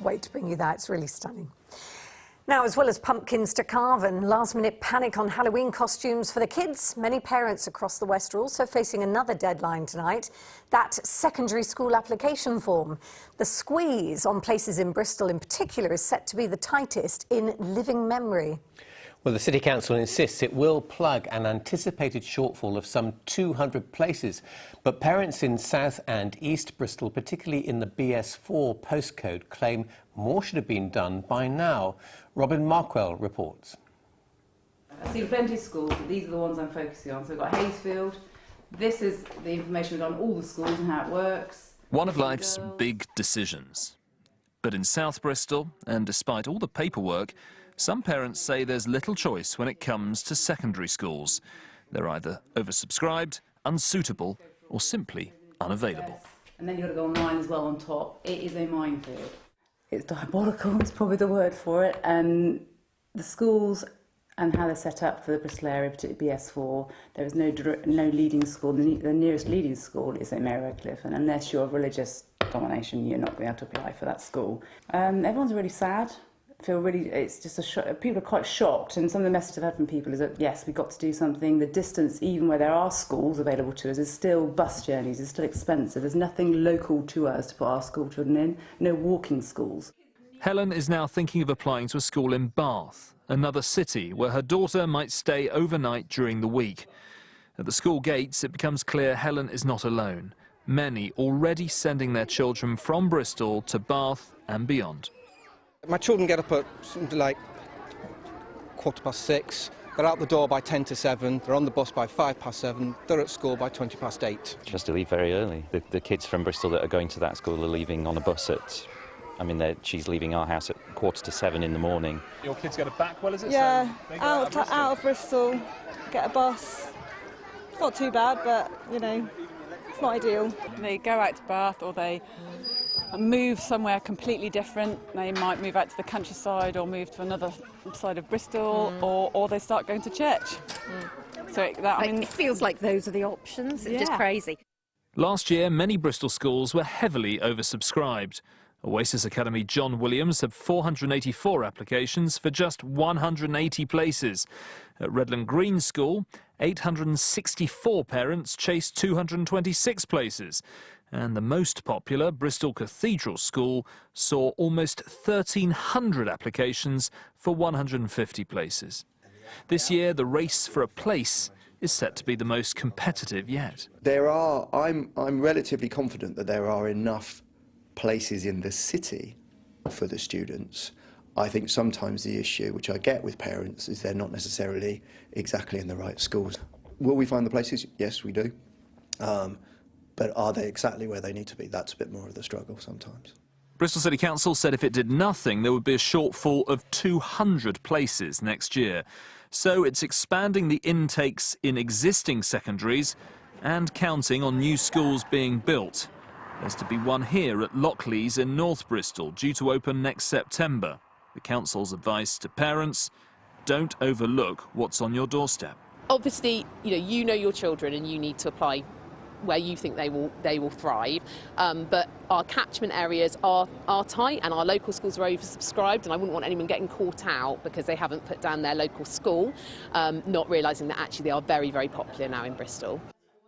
wait to bring you that. It's really stunning. Now, as well as pumpkins to carve and last-minute panic on Halloween costumes for the kids, many parents across the West are also facing another deadline tonight, that secondary school application form. The squeeze on places in Bristol in particular is set to be the tightest in living memory. Well, the City Council insists it will plug an anticipated shortfall of some 200 places. But parents in South and East Bristol, particularly in the BS4 postcode, claim more should have been done by now. Robin Markwell reports. I've seen plenty of schools, but these are the ones I'm focusing on. So we've got Hayesfield. This is the information we've done on all the schools and how it works. One of life's big decisions. But in South Bristol, and despite all the paperwork, some parents say there's little choice when it comes to secondary schools. They're either oversubscribed, unsuitable, or simply unavailable. And then you've got to go online as well on top. It is a minefield. It's diabolical, is probably the word for it. And the schools and how they're set up for the Bristol area, particularly BS4, there is no leading school. The nearest leading school is at Mary Redcliffe, and unless you're of religious domination, you're not going to be able to apply for that school. Everyone's really sad. It's just a shock. People are quite shocked, and some of the messages I've had from people is that yes, we've got to do something. The distance, even where there are schools available to us, is still bus journeys, is still expensive. There's nothing local to us to put our school children in, no walking schools. Helen is now thinking of applying to a school in Bath, another city where her daughter might stay overnight during the week. At the school gates, it becomes clear Helen is not alone. Many already sending their children from Bristol to Bath and beyond. My children get up at something like 6:15. They're out the door by 7:10. They're on the bus by 7:05. They're at school by 8:20. She has to leave very early. The kids from Bristol that are going to that school are leaving on a bus at... she's leaving our house at 6:45 in the morning. Your kids get a back well, is it? Yeah, so out of Bristol, get a bus. It's not too bad, but, you know, it's not ideal. They go out to Bath, or they move somewhere completely different. They might move out to the countryside or move to another side of Bristol, or they start going to church. So it feels like those are the options. It's just crazy. Last year, many Bristol schools were heavily oversubscribed. Oasis Academy John Williams had 484 applications for just 180 places. At Redland Green School, 864 parents chased 226 places. And the most popular, Bristol Cathedral School, saw almost 1,300 applications for 150 places. This year, the race for a place is set to be the most competitive yet. I'm relatively confident that there are enough places in the city for the students. I think sometimes the issue, which I get with parents, is they're not necessarily exactly in the right schools. Will we find the places? Yes, we do. But are they exactly where they need to be? That's a bit more of the struggle sometimes. Bristol City Council said if it did nothing, there would be a shortfall of 200 places next year. So it's expanding the intakes in existing secondaries and counting on new schools being built. There's to be one here at Lockleys in North Bristol, due to open next September. The council's advice to parents: don't overlook what's on your doorstep. Obviously, you know your children, and you need to apply where you think they will thrive. But our catchment areas are tight, and our local schools are oversubscribed, and I wouldn't want anyone getting caught out because they haven't put down their local school, not realising that actually they are very, very popular now in Bristol.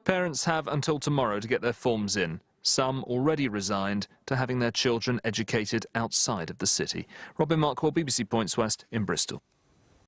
Parents have until tomorrow to get their forms in. Some already resigned to having their children educated outside of the city. Robin Markwell, BBC Points West in Bristol.